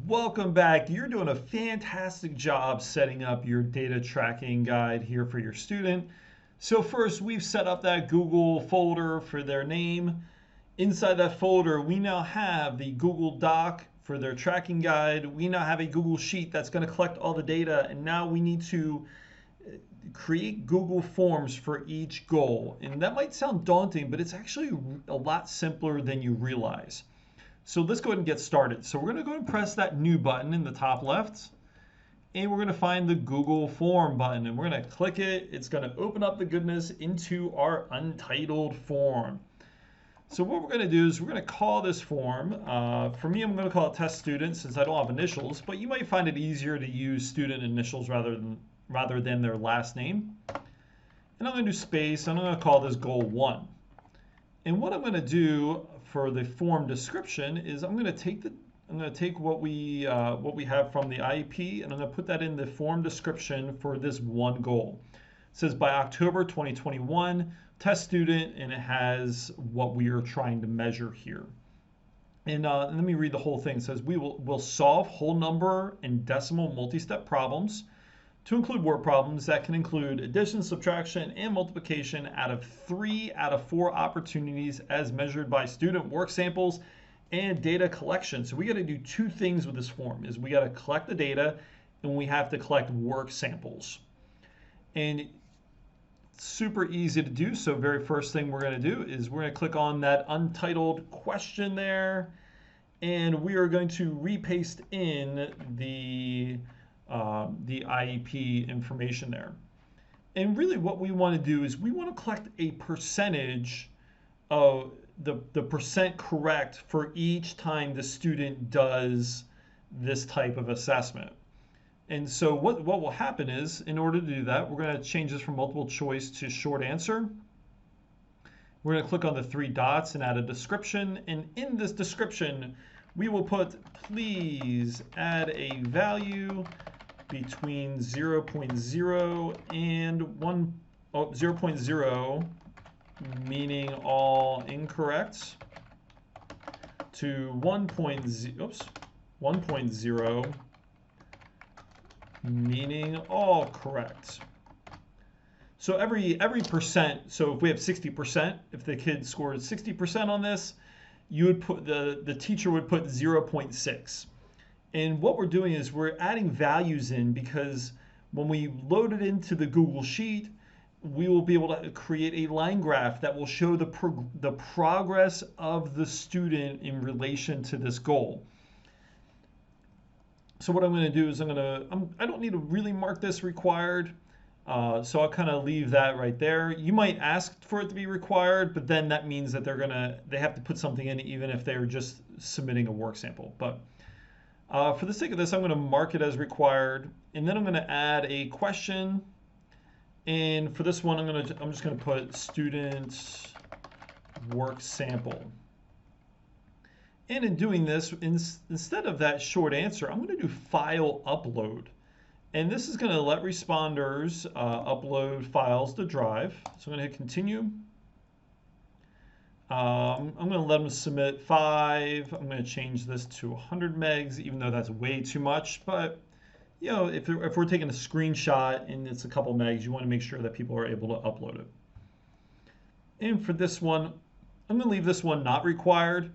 Welcome back. You're doing a fantastic job setting up your data tracking guide here for your student. So first, we've set up that Google folder for their name. Inside that folder, we now have the Google Doc for their tracking guide. We now have a Google Sheet that's going to collect all the data, and now we need to create Google Forms for each goal. And that might sound daunting, but it's actually a lot simpler than you realize. So let's go ahead and get started. So we're going to go ahead and press that new button in the top left, and we're going to find the Google Form button, and we're going to click it. It's going to open up the goodness into our Untitled form. So what we're going to do is we're going to call this form. For me, I'm going to call it Test Student since I don't have initials, but you might find it easier to use student initials rather than their last name. And I'm going to do space, and I'm going to call this Goal 1. And what I'm going to do for the form description is I'm going to take what we have from the IEP, and I'm going to put that in the form description for this one goal. It says by October 2021, test student, and it has what we are trying to measure here. And let me read the whole thing. It says we'll solve whole number and decimal multi-step problems to include word problems that can include addition, subtraction, and multiplication out of 3 out of 4 opportunities as measured by student work samples and data collection. So we got to do 2 things with this form. Is we got to collect the data, and we have to collect work samples. And it's super easy to do. So very first thing we're going to do is we're going to click on that untitled question there, and we are going to repaste in the IEP information there. And really what we want to do is we want to collect a percentage of the percent correct for each time the student does this type of assessment. And so what will happen is, in order to do that, we're going to change this from multiple choice to short answer. We're going to click on the 3 dots and add a description. And in this description, we will put, please add a value between 0.0 and 0.0, meaning all incorrect, to 1.0, meaning all correct. So every percent, so if we have 60%, if the kid scored 60% on this, you would put the teacher would put 0.6. And what we're doing is we're adding values in, because when we load it into the Google Sheet, we will be able to create a line graph that will show the progress of the student in relation to this goal. So what I'm going to do is I don't need to really mark this required. So I'll kind of leave that right there. You might ask for it to be required, but then that means that they have to put something in even if they're just submitting a work sample. But for the sake of this, I'm going to mark it as required, and then I'm going to add a question. And for this one, I'm just going to put student work sample. And in doing this, instead of that short answer, I'm going to do file upload. And this is going to let responders upload files to Drive. So I'm going to hit continue. I'm going to let them submit 5. I'm going to change this to 100 megs, even though that's way too much. But you know, if we're taking a screenshot and it's a couple megs, you want to make sure that people are able to upload it. And for this one, I'm going to leave this one not required,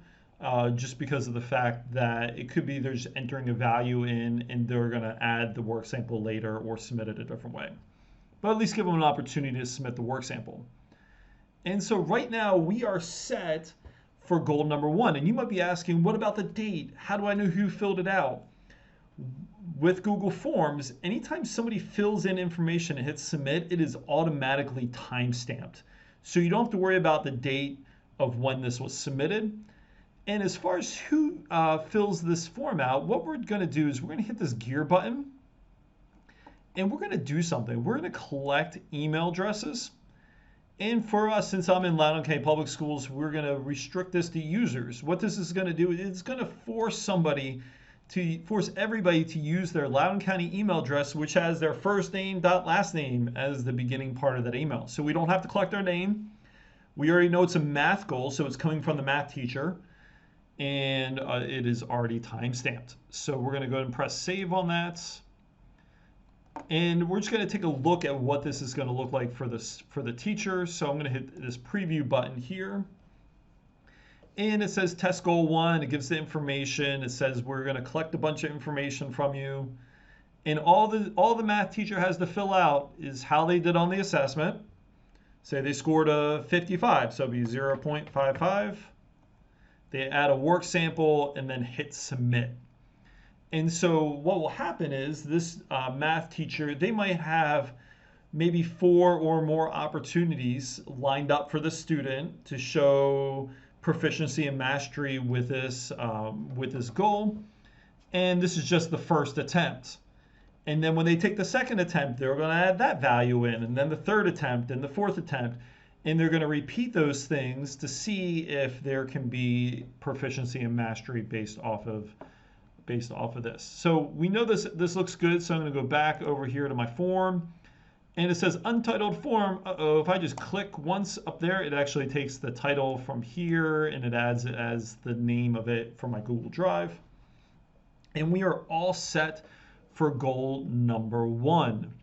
just because of the fact that it could be they're just entering a value in and they're going to add the work sample later or submit it a different way. But at least give them an opportunity to submit the work sample. And so right now we are set for goal number 1. And you might be asking, what about the date? How do I know who filled it out? With Google Forms, anytime somebody fills in information and hits submit, it is automatically time-stamped. So you don't have to worry about the date of when this was submitted. And as far as who fills this form out, what we're going to do is we're going to hit this gear button, and we're going to do something. We're going to collect email addresses. And for us, since I'm in Loudoun County Public Schools, we're going to restrict this to users. What this is going to do is it's going to force everybody to use their Loudoun County email address, which has their first name dot last name as the beginning part of that email. So we don't have to collect their name. We already know it's a math goal, so it's coming from the math teacher. and it is already time stamped. So we're going to go ahead and press save on that. And we're just going to take a look at what this is going to look like for the teacher. So I'm going to hit this preview button here. And it says test goal 1. It gives the information. It says we're going to collect a bunch of information from you. And all the math teacher has to fill out is how they did on the assessment. Say they scored a 55, so it'll be 0.55. They add a work sample and then hit submit. And so what will happen is this math teacher, they might have maybe 4 or more opportunities lined up for the student to show proficiency and mastery with this goal. And this is just the first attempt. And then when they take the second attempt, they're going to add that value in, and then the third attempt and the fourth attempt. And they're going to repeat those things to see if there can be proficiency and mastery based off of this. So we know this looks good, so I'm going to go back over here to my form. And it says untitled form. Uh-oh, if I just click once up there, it actually takes the title from here and it adds it as the name of it for my Google Drive. And we are all set for goal number 1.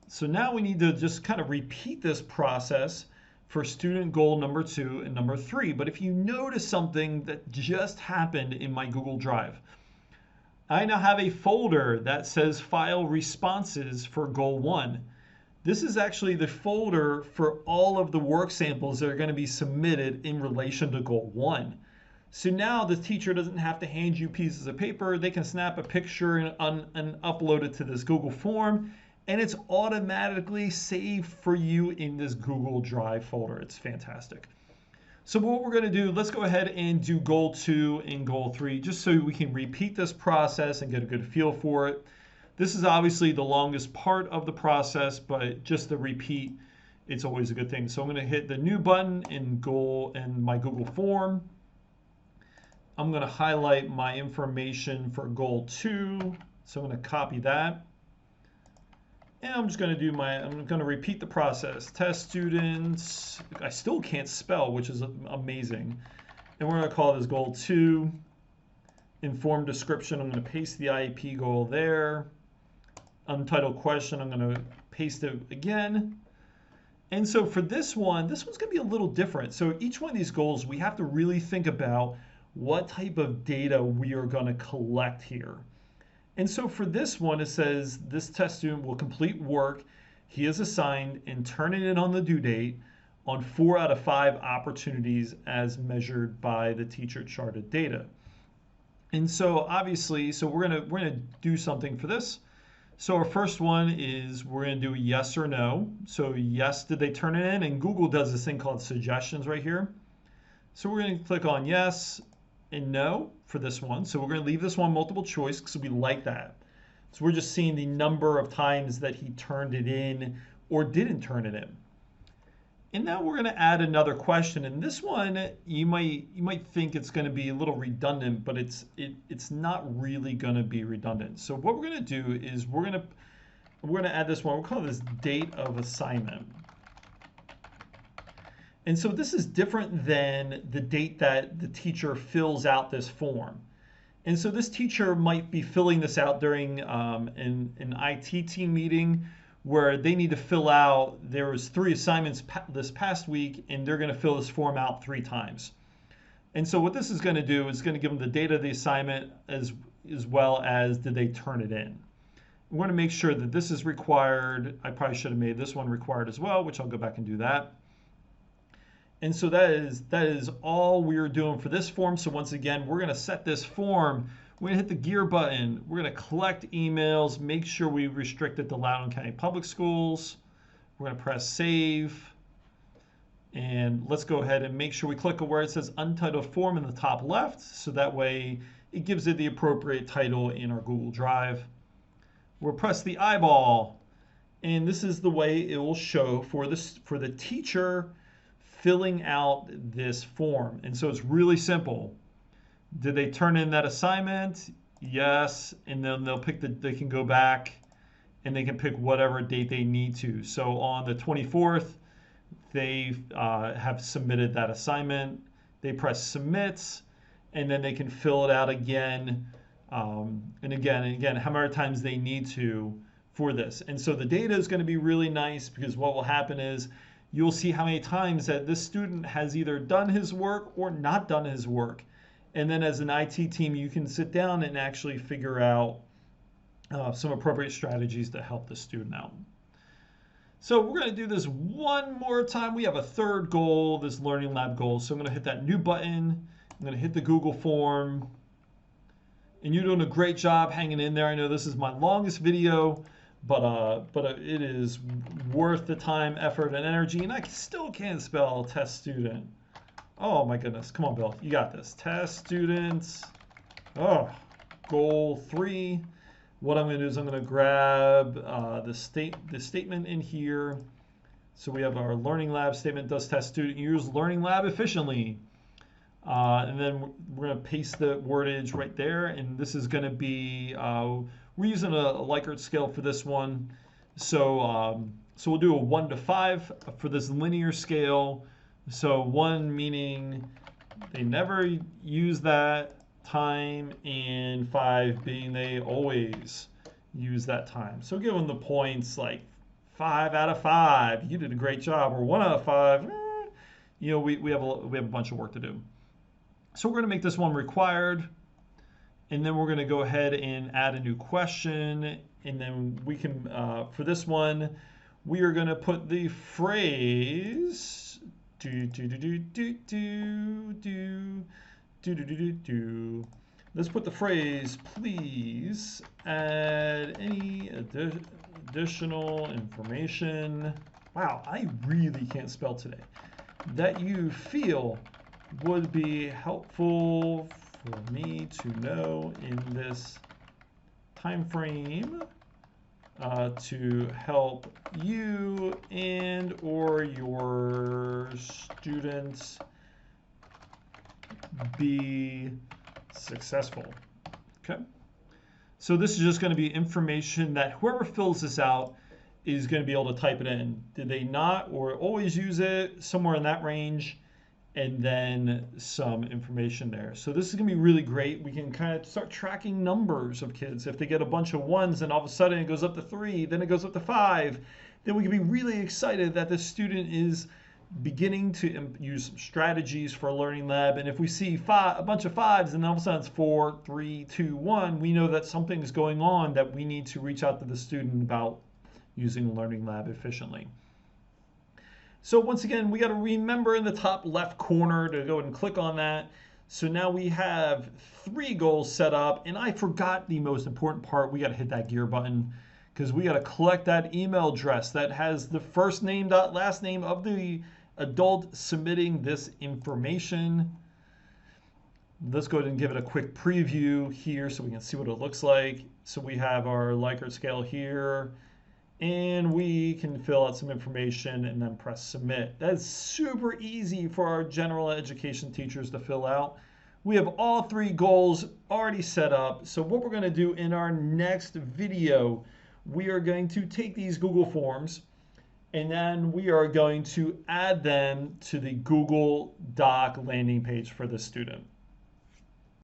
So now we need to just kind of repeat this process for student goal number 2 and number 3. But if you notice something that just happened in my Google Drive, I now have a folder that says file responses for goal 1. This is actually the folder for all of the work samples that are going to be submitted in relation to goal 1. So now the teacher doesn't have to hand you pieces of paper. They can snap a picture and upload it to this Google form, and it's automatically saved for you in this Google Drive folder. It's fantastic. So what we're going to do, let's go ahead and do goal 2 and goal 3, just so we can repeat this process and get a good feel for it. This is obviously the longest part of the process, but just the repeat, it's always a good thing. So I'm going to hit the new button in my Google form. I'm going to highlight my information for goal 2. So I'm going to copy that. And I'm just going to I'm going to repeat the process. Test students, I still can't spell, which is amazing. And we're going to call this goal 2. Informed description, I'm going to paste the IEP goal there. Untitled question, I'm going to paste it again. And so for this one's going to be a little different. So each one of these goals, we have to really think about what type of data we are going to collect here. And so for this one, it says this test student will complete work he is assigned and turn it in on the due date on 4 out of 5 opportunities as measured by the teacher charted data. And so obviously, we're gonna do something for this. So our first one is we're gonna do yes or no. So yes, did they turn it in? And Google does this thing called suggestions right here. So we're gonna click on yes and no for this one. So we're going to leave this one multiple choice because we like that. So we're just seeing the number of times that he turned it in or didn't turn it in. And now we're going to add another question. And this one, you might think it's going to be a little redundant, but it's not really going to be redundant. So what we're going to do is we're going to add this one. We'll call this date of assignment. And so this is different than the date that the teacher fills out this form. And so this teacher might be filling this out during an IT team meeting where they need to fill out, there was 3 assignments this past week, and they're going to fill this form out 3 times. And so what this is going to do is going to give them the date of the assignment as well as did they turn it in. We want to make sure that this is required. I probably should have made this one required as well, which I'll go back and do that. And so that is all we're doing for this form. So once again, we're going to set this form. We're going to hit the gear button. We're going to collect emails, make sure we restrict it to Loudoun County Public Schools. We're going to press save. And let's go ahead and make sure we click where it says Untitled Form in the top left. So that way it gives it the appropriate title in our Google Drive. We'll press the eyeball. And this is the way it will show for the teacher filling out this form. And so it's really simple. Did they turn in that assignment? Yes. And then they can go back and they can pick whatever date they need to. So on the 24th, they have submitted that assignment. They press submit, and then they can fill it out again, and again, how many times they need to for this. And so the data is going to be really nice, because what will happen is you'll see how many times that this student has either done his work or not done his work. And then as an IT team, you can sit down and actually figure out some appropriate strategies to help the student out. So we're going to do this one more time. We have a third goal, this Learning Lab goal. So I'm going to hit that new button. I'm going to hit the Google form. And you're doing a great job hanging in there. I know this is my longest video, but it is worth the time, effort, and energy. And I still can't spell test student. Oh my goodness. Come on, Bill. You got this. Test students. Oh, goal 3. What I'm going to do is I'm going to grab the statement in here. So we have our Learning Lab statement. Does test student use Learning Lab efficiently? And then we're going to paste the wordage right there. And this is going to be, we're using a Likert scale for this one. So we'll do a 1 to 5 for this linear scale. So 1 meaning they never use that time, and 5 being they always use that time. So give them the points like 5 out of 5. You did a great job. Or 1 out of 5. You know, we have a bunch of work to do. So we're going to make this one required, and then we're going to go ahead and add a new question, and then we can, for this one, we are going to put the phrase, let's put the phrase, please add any additional information. Wow, I really can't spell today. That you feel would be helpful for me to know in this time frame to help you and or your students be successful. Okay, so this is just going to be information that whoever fills this out is going to be able to type it in. Did they not or always use it? Somewhere in that range. And then some information there. So this is going to be really great. We can kind of start tracking numbers of kids. If they get a bunch of 1s and all of a sudden it goes up to 3, then it goes up to 5, then we can be really excited that the student is beginning to use some strategies for a Learning Lab. And if we see a bunch of 5s and all of a sudden it's 4, 3, 2, 1, we know that something is going on, that we need to reach out to the student about using a Learning Lab efficiently. So once again, we got to remember in the top left corner to go ahead and click on that. So now we have 3 goals set up, and I forgot the most important part. We got to hit that gear button, because we got to collect that email address that has the first name dot last name of the adult submitting this information. Let's go ahead and give it a quick preview here so we can see what it looks like. So we have our Likert scale here, and we can fill out some information and then press submit. That's super easy for our general education teachers to fill out. We have all 3 goals already set up. So what we're going to do in our next video, we are going to take these Google Forms, and then we are going to add them to the Google Doc landing page for the student.